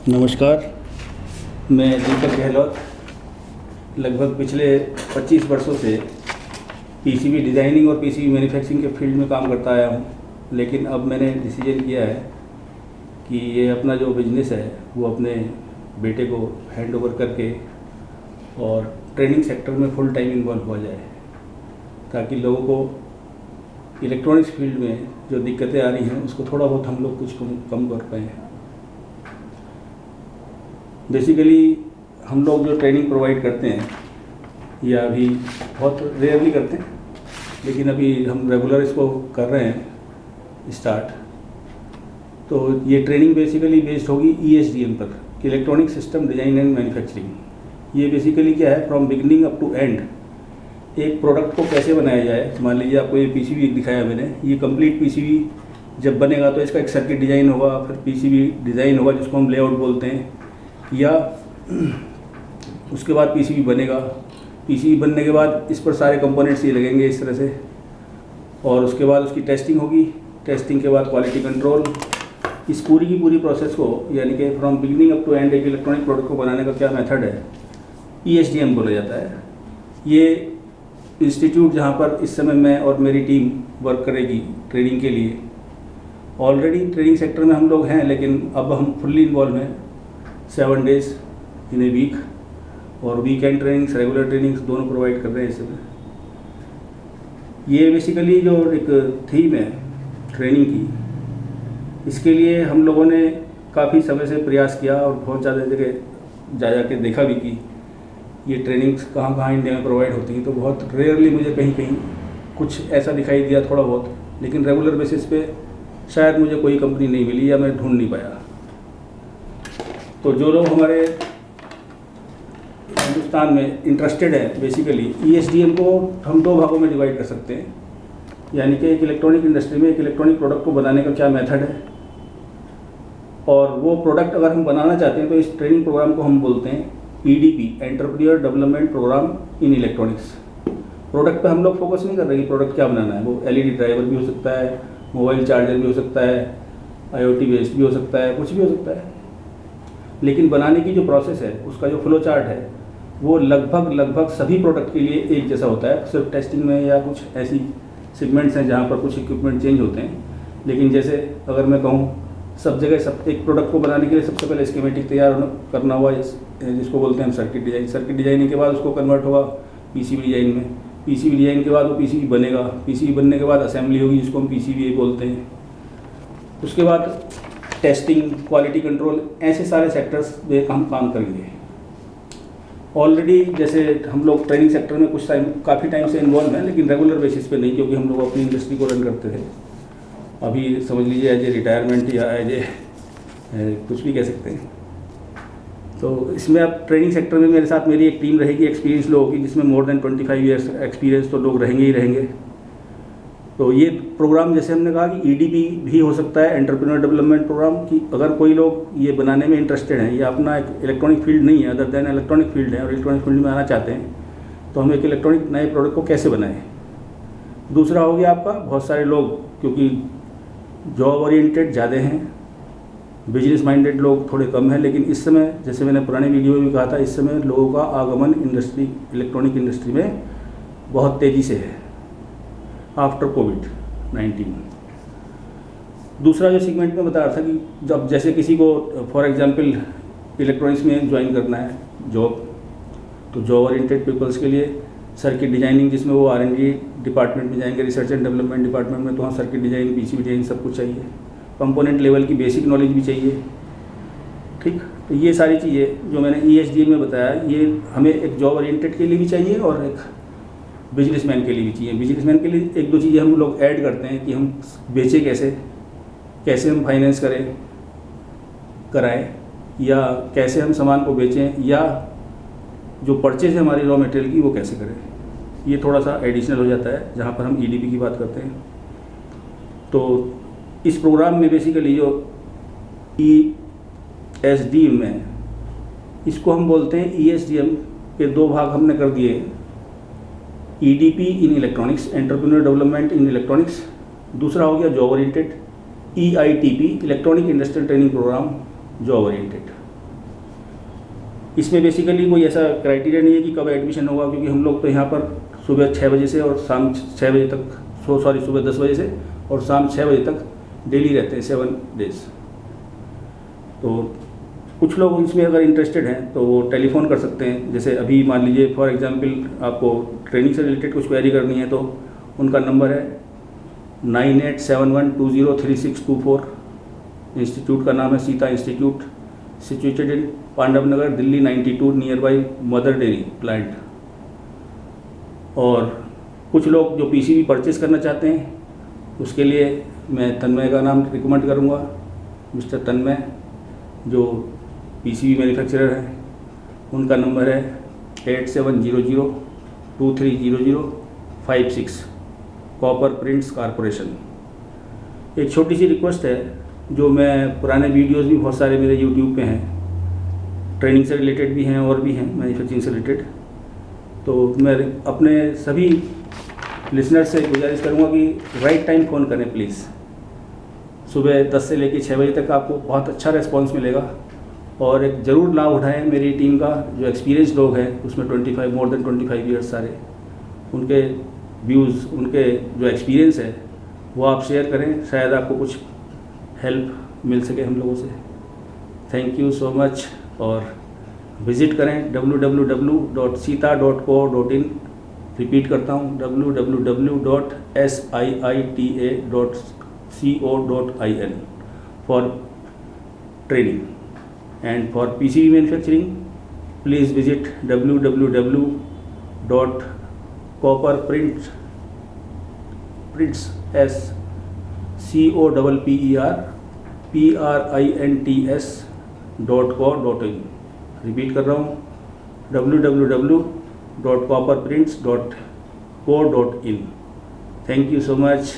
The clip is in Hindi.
नमस्कार। मैं दीपक गहलोत लगभग पिछले 25 वर्षों से पीसीबी डिज़ाइनिंग और पीसीबी मैन्युफैक्चरिंग के फील्ड में काम करता आया हूँ, लेकिन अब मैंने डिसीजन किया है कि ये अपना जो बिज़नेस है वो अपने बेटे को हैंड ओवर करके और ट्रेनिंग सेक्टर में फुल टाइम इन्वॉल्व हो जाए, ताकि लोगों को इलेक्ट्रॉनिक्स फील्ड में जो दिक्कतें आ रही हैं उसको थोड़ा बहुत हम लोग कुछ कम कर पाएँ। बेसिकली हम लोग जो ट्रेनिंग प्रोवाइड करते हैं या अभी बहुत रेयरली करते हैं, लेकिन अभी हम रेगुलर इसको कर रहे हैं स्टार्ट। तो ये ट्रेनिंग बेसिकली बेस्ड होगी ESDM पर, electronic system design and manufacturing. ये बेसिकली क्या है, from beginning up to end एक प्रोडक्ट को कैसे बनाया जाए। मान लीजिए आपको ये PCB दिखाया मैंने, ये कंप्लीट PCB जब बनेगा तो इसका एक सर्किट डिज़ाइन होगा, फिर PCB डिज़ाइन होगा जिसको हम लेआउट बोलते हैं, या उसके बाद PCB बनेगा। PCB बनने के बाद इस पर सारे कंपोनेंट्स ये लगेंगे इस तरह से, और उसके बाद उसकी टेस्टिंग होगी। टेस्टिंग के बाद क्वालिटी कंट्रोल। इस पूरी की पूरी प्रोसेस को, यानी कि from beginning up to end एक इलेक्ट्रॉनिक प्रोडक्ट को बनाने का क्या मेथड है, ESDM बोला जाता है। ये इंस्टीट्यूट जहाँ पर इस समय मैं और मेरी टीम वर्क करेगी ट्रेनिंग के लिए, ऑलरेडी ट्रेनिंग सेक्टर में हम लोग हैं, लेकिन अब हम फुल्ली इन्वॉल्व हैं 7 डेज़ इन ए वीक, और वीकेंड ट्रेनिंग्स, रेगुलर ट्रेनिंग्स दोनों प्रोवाइड कर रहे हैं इस समय। ये बेसिकली जो एक थीम है ट्रेनिंग की, इसके लिए हम लोगों ने काफ़ी समय से प्रयास किया और बहुत ज़्यादा जगह जा के देखा भी कि ये ट्रेनिंग्स कहाँ कहाँ इंडिया में प्रोवाइड होती हैं। तो बहुत रेयरली मुझे कहीं कहीं कुछ ऐसा दिखाई दिया थोड़ा बहुत, लेकिन रेगुलर बेसिस पे शायद मुझे कोई कंपनी नहीं मिली या मैं ढूंढ नहीं पाया। तो जो लोग हमारे हिंदुस्तान में इंटरेस्टेड है, बेसिकली ESDM को हम 2 भागों में डिवाइड कर सकते हैं, यानी कि एक इलेक्ट्रॉनिक इंडस्ट्री में एक इलेक्ट्रॉनिक प्रोडक्ट को बनाने का क्या मेथड है, और वो प्रोडक्ट अगर हम बनाना चाहते हैं तो इस ट्रेनिंग प्रोग्राम को हम बोलते हैं EDP, entrepreneur development programme in electronics. Product पे हम लोग फोकस नहीं कर रहे कि प्रोडक्ट क्या बनाना है। वो LED ड्राइवर भी हो सकता है, मोबाइल चार्जर भी हो सकता है, IoT बेस्ड भी हो सकता है, कुछ भी हो सकता है। लेकिन बनाने की जो प्रोसेस है, उसका जो फ्लो चार्ट है, वो लगभग सभी प्रोडक्ट के लिए एक जैसा होता है। सिर्फ टेस्टिंग में या कुछ ऐसी सेगमेंट्स हैं जहाँ पर कुछ इक्विपमेंट चेंज होते हैं, लेकिन जैसे अगर मैं कहूँ सब जगह सब एक प्रोडक्ट को बनाने के लिए सबसे पहले स्कीमेटिक तैयार करना हुआ, जिसको बोलते हैं हम सर्किट डिज़ाइन। सर्किट डिज़ाइनिंग के बाद उसको कन्वर्ट होगा PCB डिज़ाइन में। PCB डिज़ाइन के बाद वो PCB बनेगा। PCB बनने के बाद असेंबली होगी, जिसको हम PCBA बोलते हैं। उसके बाद टेस्टिंग, क्वालिटी कंट्रोल, ऐसे सारे सेक्टर्स में हम काम करेंगे। ऑलरेडी जैसे हम लोग ट्रेनिंग सेक्टर में कुछ टाइम, काफ़ी टाइम से इन्वॉल्व हैं, लेकिन रेगुलर बेसिस पे नहीं, क्योंकि हम लोग अपनी इंडस्ट्री को रन करते थे। अभी समझ लीजिए एज ए रिटायरमेंट या एज ए कुछ भी कह सकते हैं। तो इसमें अब ट्रेनिंग सेक्टर में मेरे साथ मेरी एक टीम रहेगी एक्सपीरियंस लोगों की, जिसमें मोर देन 25 ईयर्स एक्सपीरियंस तो लोग रहेंगे ही रहेंगे। तो ये प्रोग्राम, जैसे हमने कहा कि EDP भी हो सकता है, एंटरप्रेन्योर डेवलपमेंट प्रोग्राम, की अगर कोई लोग ये बनाने में इंटरेस्टेड हैं, या अपना एक इलेक्ट्रॉनिक फील्ड नहीं है, अदर देन इलेक्ट्रॉनिक फील्ड है और इलेक्ट्रॉनिक फील्ड में आना चाहते हैं, तो हम एक इलेक्ट्रॉनिक नए प्रोडक्ट को कैसे बनाएं। दूसरा हो गया आपका, बहुत सारे लोग क्योंकि जॉब ओरिएंटेड ज़्यादा हैं, बिजनेस माइंडेड लोग थोड़े कम हैं, लेकिन इस समय, जैसे मैंने पुराने वीडियो में भी कहा था, इस समय लोगों का आगमन इंडस्ट्री, इलेक्ट्रॉनिक इंडस्ट्री में बहुत तेज़ी से है आफ्टर कोविड-19। दूसरा जो सेगमेंट में बता रहा था कि जब जैसे किसी को फॉर एग्जांपल इलेक्ट्रॉनिक्स में ज्वाइन करना है जॉब, तो जॉब ओरिएंटेड पीपल्स के लिए सर्किट डिज़ाइनिंग, जिसमें वो R&D डिपार्टमेंट में जाएंगे, रिसर्च एंड डेवलपमेंट डिपार्टमेंट में, तो वहाँ सर्किट डिज़ाइन, PCB डिज़ाइन सब कुछ चाहिए। कंपोनेंट लेवल की बेसिक नॉलेज भी चाहिए। ठीक, तो ये सारी चीज़ें जो मैंने ESDM में बताया, ये हमें एक जॉब ओरिएंटेड के लिए भी चाहिए और एक बिजनेसमैन के लिए भी चाहिए। बिजनेसमैन के लिए 1-2 चीज़ें हम लोग ऐड करते हैं कि हम बेचें कैसे हम फाइनेंस कराएं, या कैसे हम सामान को बेचें, या जो परचेज है हमारी रॉ मटेरियल की वो कैसे करें। ये थोड़ा सा एडिशनल हो जाता है जहाँ पर हम EDP की बात करते हैं। तो इस प्रोग्राम में बेसिकली जो ESDM में, इसको हम बोलते हैं ESDM के 2 भाग हमने कर दिए। EDP in electronics, entrepreneur development in electronics. दूसरा हो गया job oriented, EITP, electronic industrial training programme job oriented. इसमें बेसिकली कोई ऐसा क्राइटेरिया नहीं है कि कब एडमिशन होगा, क्योंकि हम लोग तो यहाँ पर सुबह 6 बजे से और शाम 6 बजे तक सुबह 10 बजे से और शाम 6 बजे तक डेली रहते हैं 7 डेज। तो कुछ लोग इसमें अगर इंटरेस्टेड हैं तो वो टेलीफोन कर सकते हैं। जैसे अभी मान लीजिए फॉर एग्जांपल आपको ट्रेनिंग से रिलेटेड कुछ क्वेरी करनी है तो उनका नंबर है 9871203624। इंस्टीट्यूट का नाम है Sita institute, situated in Pandav Nagar, Delhi 92, near by Mother Dairy plant. और कुछ लोग जो पीसीबी परचेस करना चाहते हैं उसके लिए मैं तन्मय का नाम रिकमेंड करूँगा, मिस्टर तन्मय, जो पीसीबी मैन्युफैक्चरर है। उनका नंबर है 8700230056, कॉपर प्रिंट्स कॉरपोरेशन। एक छोटी सी रिक्वेस्ट है, जो मैं पुराने वीडियोस भी बहुत सारे मेरे यूट्यूब पे हैं, ट्रेनिंग से रिलेटेड भी हैं और भी हैं मैन्युफैक्चरिंग से रिलेटेड। तो मैं अपने सभी लिसनर्स से गुजारिश करूँगा कि राइट टाइम फ़ोन करें प्लीज़। सुबह 10 से लेकर 6 बजे तक आपको बहुत अच्छा रिस्पांस मिलेगा। और एक ज़रूर लाभ उठाएं मेरी टीम का, जो एक्सपीरियंस लोग हैं उसमें मोर देन 25 ईयर्स सारे, उनके व्यूज़, उनके जो एक्सपीरियंस है वो आप शेयर करें, शायद आपको कुछ हेल्प मिल सके हम लोगों से। Thank you so much. और विज़िट करें www.sita.co.in। रिपीट करता हूँ www.siita.co.in for training. And for PCB manufacturing, please visit www.copperprints.co.in। Repeat कर रहा हूँ www.copperprints.co.in। Thank you so much.